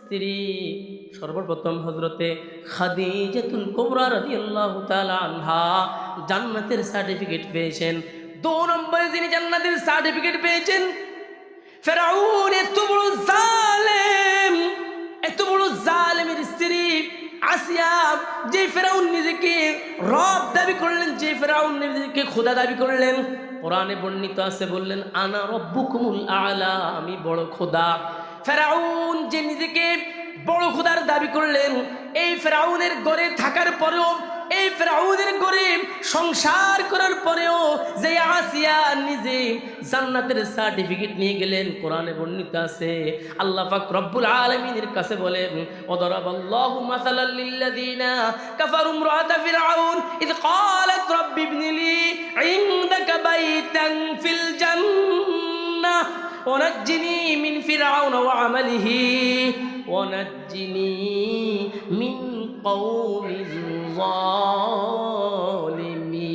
স্ত্রী সর্বপ্রথম হযরতে খাদিজাতুল কুবরা রাদিয়াল্লাহু তাআলা আনহা জান্নাতের সার্টিফিকেট পেয়েছেন। 2 নম্বরে যিনি জান্নাতের সার্টিফিকেট পেয়েছেন ফেরাউন, এত বড় জালেম, এত বড় জালেমের স্ত্রী আসিয়া, যে ফেরাউন নিজেকে রব দাবি করলেন, যে ফেরাউন নিজেকে খোদা দাবি করলেন, কোরআনে বর্ণিত আছে বললেন আনা রব্বুকুমুল আলা, আমি বড় খোদা। ফেরাউন যে নিজেকে বড় খোদার দাবি করলেন, এই ফেরাউনের ঘরে থাকার পরেও, এই ফেরাউনের ঘরে সংসার করার পরেও যে আসিয়া নিজে জান্নাতের সার্টিফিকেট নিয়ে গেলেন, কোরআনে বর্ণিত আছে আল্লাহ পাক রব্বুল আলামিনের কাছে বলেন ওয়াদারাবাল্লাহু মাসালাল লিল্লাযিনা কাফারু ইমরাআতা ফিরআউন ইয ক্বালাত রাব্বি ইবনিলি ইনদাকা বাইতান ফিল জান্নাহ ওয়ানাজ্জিনি মিন ফিরআউন ওয়া আমালিহি ওয়ানাজ্জিনি মিন কওমিজ যালিমিন।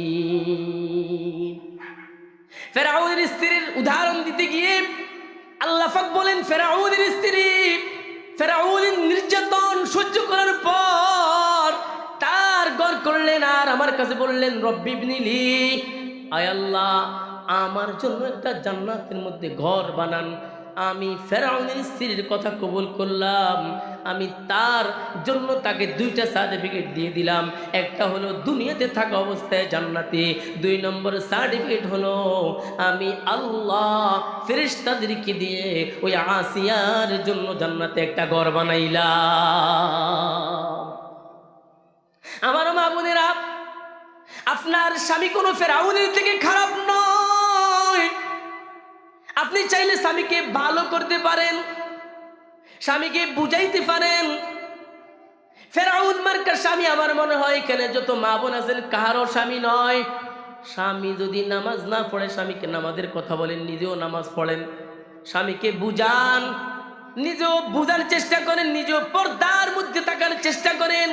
ফেরাউনের স্ত্রীর উদাহরণ দিতে গিয়ে আল্লাহ পাক বলেন ফেরাউনের স্ত্রী ফেরাউনের নির্যাতন সহ্য করার পর তার ঘর করলেন আর আমার কাছে বললেন রব্বি ইবনিলি, আয় আল্লাহ আমার জন্য একটা জান্নাতের মধ্যে ঘর বানান। আমি ফেরাউনের স্ত্রীর কথা কবুল করলাম, আমি তার জন্য তাকে 2টা সার্টিফিকেট দিয়ে দিলাম। একটা হলো দুনিয়াতে থাকা অবস্থায় জান্নাতে, 2 নম্বর সার্টিফিকেট হলো আমি আল্লাহ ফেরেশতাদেরকে দিয়ে ওই আসিয়ার জন্য জান্নাতে একটা ঘর বানাইলাম। আমার মা বোনেরা, আপনার স্বামী কোনো ফেরাউনের থেকে খারাপ নয়। আপনি চাইলে স্বামীকে ভালো করতে পারেন, স্বামীকে বুঝাইতে পারেন। ফেরাউন মার্কা স্বামী আমার মনে হয় এখানে যত মা বোন আছেন কারো স্বামী নয়। স্বামী যদি নামাজ না পড়ে স্বামীকে নামাজের কথা বলেন, নিজেও নামাজ পড়েন, স্বামীকে বুঝান, নিজেও বুঝার চেষ্টা করেন, নিজেও পর্দার মধ্যে থাকার চেষ্টা করেন।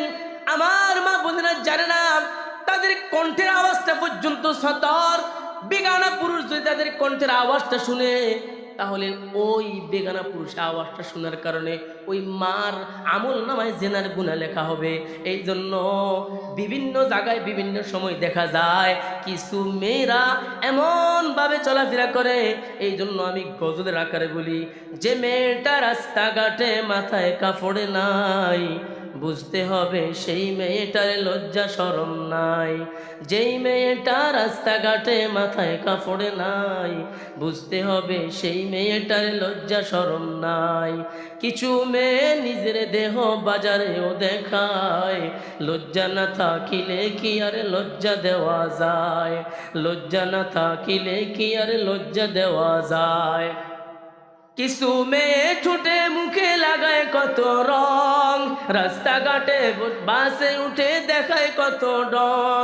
আমার মা বোনেরা জানে না, তাদের কণ্ঠের আওয়াজটা পর্যন্ত সতর। বেগানা পুরুষ যদি তাদের কণ্ঠের আওয়াজটা শুনে, তাহলে ওই বেগানা পুরুষের আওয়াজটা শোনার কারণে ওই মার আমল নামায় জেনার গুনাহ লেখা হবে। এই জন্য বিভিন্ন জায়গায় বিভিন্ন সময় দেখা যায় কিছু মেয়েরা এমনভাবে চলাফেরা করে। এই জন্য আমি গজলের আকারে বলি, যে মেয়েটা রাস্তাঘাটে মাথায় কাপড় নাই, বুঝতে হবে সেই মেয়েটার লজ্জা শরম নাই। যেই মেয়েটা রাস্তাঘাটে মাথায় কাপড় নাই, বুঝতে হবে সেই মেয়েটার লজ্জা শরম নাই। কিছু মেয়ে নিজের দেহ বাজারেও দেখায়, লজ্জা না থাকিলে কি আর লজ্জা দেওয়া যায়? লজ্জা না থাকিলে কি আর লজ্জা দেওয়া যায়? কিছু মেয়ে ঠোঁটে মুখে লাগায় কত রং, রাস্তাঘাটে বাসে উঠে দেখায় কত রং।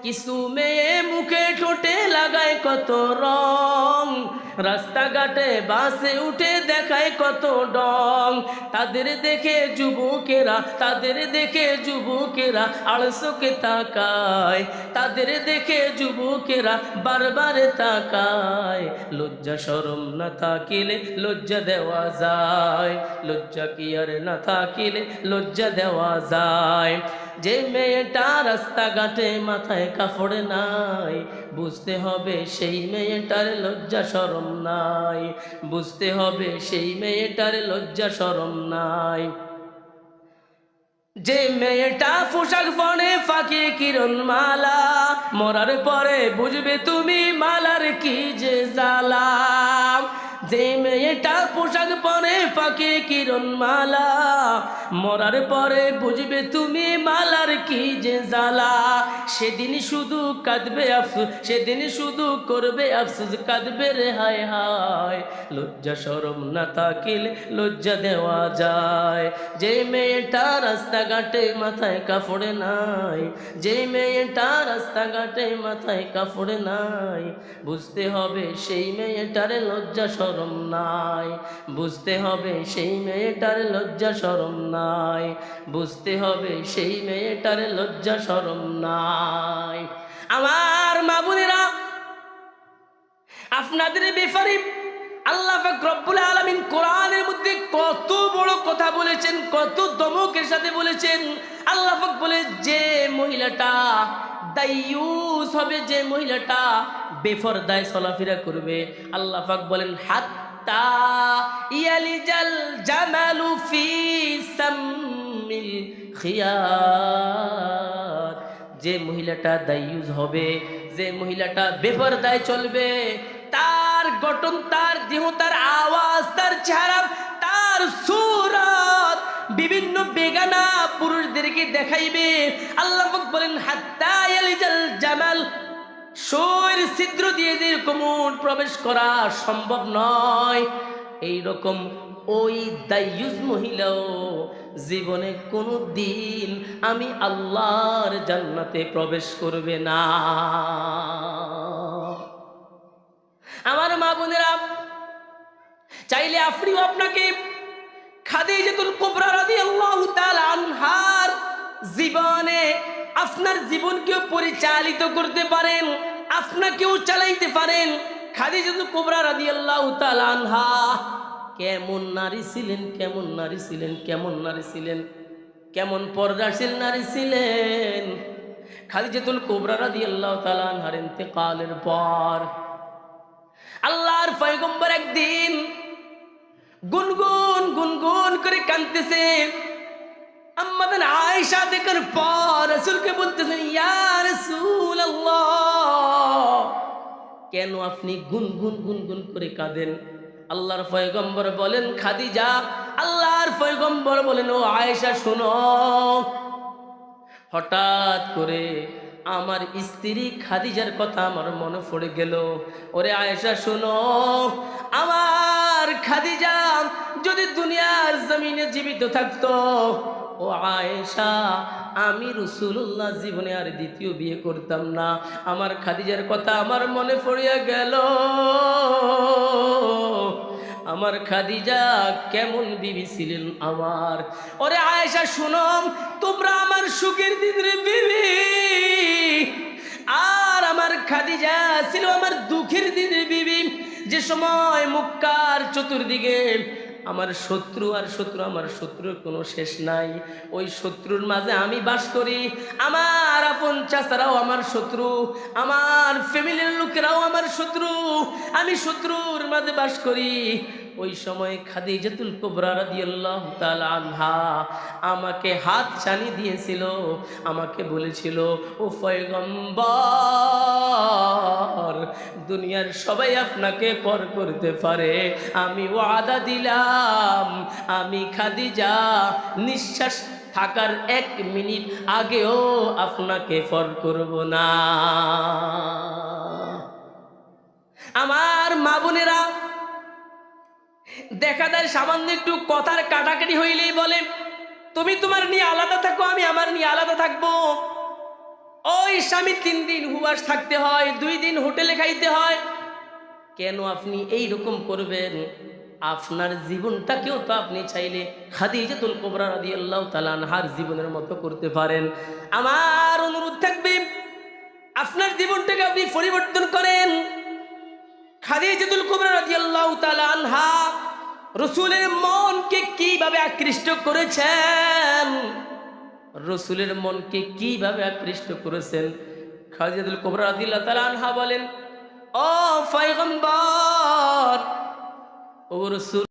কিছু মেয়ে মুখে ঠোঁটে লাগায় কত রং, রাস্তাঘাটে বাসে উঠে দেখায় কত রং। তাদের দেখে যুবকেরা, তাদের দেখে যুবকেরা আলসোকে তাকায়, তাদের দেখে যুবকেরা বারবার তাকায়। লজ্জা শরম না থাকিলে লজ্জা দেওয়া যায়, লজ্জা কি আর না থাকিলে লজ্জা দেওয়া যায়। যে মেয়েটা রাস্তাঘাটে মাথায় কাপড় নাই, বুঝতে হবে সেই মেয়েটার লজ্জা শরম নাই, বুঝতে হবে সেই মেয়েটার লজ্জা শরম নাই। যে মেয়েটা পোশাক পরে ফাঁকে কিরণ মালা, মরার পরে বুঝবে তুমি মালার কি যে জ্বালা। যে মেয়েটা পোশাক পরে ফাঁকে কিরণ মালা, মরার পরে বুঝবে তুমি মালার কি যে জ্বালা। সেদিন শুধু কাঁদবে আফসোস, সেদিন শুধু করবে আফসোস, কাঁদবে রে হায় হায়। লজ্জা শরম না থাকিলে লজ্জা দেওয়া যায়। যে মেয়েটা রাস্তাঘাটে মাথায় কাপড় নাই, যে মেয়েটা রাস্তাঘাটে মাথায় কাপড় নাই, বুঝতে হবে সেই মেয়েটার লজ্জা শরম নাই, বুঝতে হবে সেই মেয়েটার লজ্জা শরম নাই, বুঝতে হবে সেই মেয়েটার লজ্জা শরম নাই। আমার মা বোনেরা, আপনাদের ব্যাপারে আল্লাহ পাক রব্বুল আলামিন কোরআনের মধ্যে কত বড় কথা বলেছেন, কত দমকের সাথে বলেছেন। আল্লাহ পাক বলে যে মহিলাটা দাইয়ুস হবে, যে মহিলাটা বেপরদায় চলাফেরা করবে, আল্লাহ পাক বলেন হাত্তা ইয়ালিজাল জামালু ফি সাম্মিল খিয়াত। যে মহিলাটা দাইয়ুস হবে, যে মহিলাটা বেপরদায় চলবে, তার গঠন, তার দেহ, তার আওয়াজ, তার চেহারা, তার সুরত বিভিন্ন বেগানা পুরুষদেরকে দেখাইবে। আল্লাহ পাক বলেন হাত্তা ইয়ালিজাল জামাল, শরীর ছিদ্র দিয়ে যেরকম প্রবেশ করা সম্ভব নয়, এইরকম ওই দাইয়ুস মহিলাও জীবনে কোনো দিন আমি আল্লাহর জান্নাতে প্রবেশ করবে না। আমার মা বোনেরা, চাইলে আপনিও আপনাকে খাদিজাতুল কুবরা রাদিয়াল্লাহু তাআলা আনহার জীবনে আপনার জীবনকেও পরিচালিত করতে পারেন, আপনাকেও চালাইতে পারেন। খাদিজাতুল কুবরা রাদিয়াল্লাহু তাআলা আনহা কেমন নারী ছিলেন, কেমন নারী ছিলেন, কেমন নারী ছিলেন, কেমন পর্দাশীল নারী ছিলেন। খাদিজাতুল কুবরা রাদিয়াল্লাহু তাআলা আনহার ইন্তেকালের পর আল্লাহর পয়গম্বর একদিন গুনগুন গুনগুন করে কাঁদতেছে। আম্মাদান আয়েশা দেখার পর রাসূলকে বলতেছেন, ইয়া রাসূলুল্লাহ, কেন আপনি গুনগুন গুনগুন করে কাঁদেন? আল্লাহর পয়গম্বর বলেন, খাদিজা, আল্লাহর পয়গম্বর বলেন, ও আয়েশা শোনো, হঠাৎ করে আমার স্ত্রী খাদিজার কথা আমার মনে পড়ে গেল। ওরে আয়েশা শোনো, আমার খাদিজা যদি দুনিয়ার জমিনে জীবিত থাকতো, ও আয়েশা, আমি রাসূলুল্লাহ জীবনে আর দ্বিতীয় বিয়ে করতাম না। আমার খাদিজার কথা আমার মনে পড়িয়া গেল। আমার খাদিজা কেমন বিবি ছিলেন আমার। ওরে আয়েশা শুনো, তোমরা আমার সুখের দিনের বিবি, আর আমার খাদিজা ছিল আমার দুঃখের দিনের বিবি। যে সময় মক্কার চতুর্দিকে আমার শত্রু আর শত্রু, আমার শত্রুর কোনো শেষ নাই, ওই শত্রুর মাঝে আমি বাস করি। আমার আপন চাচারাও আমার শত্রু, আমার ফ্যামিলির লোকেরাও আমার শত্রু, আমি শত্রুর মাঝে বাস করি। ওই সময় খাদিজাতুল কুবরা রাদিয়াল্লাহু তাআলা আনহা আমাকে হাত ছানি দিয়েছিল, আমাকে বলেছিল, ও পয়গম্বর, দুনিয়ার সবাই আপনাকে পর করতে পারে, আমি ওয়াদা দিলাম আমি খাদিজা নিঃশ্বাস থাকার 1 মিনিট আগেও আপনাকে পর করব না। আমার মা বোনেরা, দেখা যায় সামান্য একটু কথার কাটাকাটি হইলেই বলে, তুমি তোমার নিয়ে আলাদা থাকো, আমি আমার নিয়ে আলাদা থাকবো। ওই স্বামী 3 দিন উপবাস থাকতে হয়, 2 দিন হোটেলে খাইতে হয়। কেন আপনি এই রকম করবেন? আপনার জীবনটাকেও তো আপনি চাইলে খাদিজাতুল কুবরা রাদিয়াল্লাহু তাআলা আনহার জীবনের মতো করতে পারেন। আমার অনুরোধ থাকবে, আপনার জীবনটাকে আপনি পরিবর্তন করেন। খাদিজাতুল কুবরা রাদিয়াল্লাহু তাআলা আনহা রাসূলের মনকে কিভাবে আকৃষ্ট করেছেন, রাসূলের মনকে কিভাবে আকৃষ্ট করেছেন। খাদিজাতুল কুবরা রাদিয়াল্লাহু তাআলা আনহা বলেন, ও পয়গম্বর, ও রাসূল,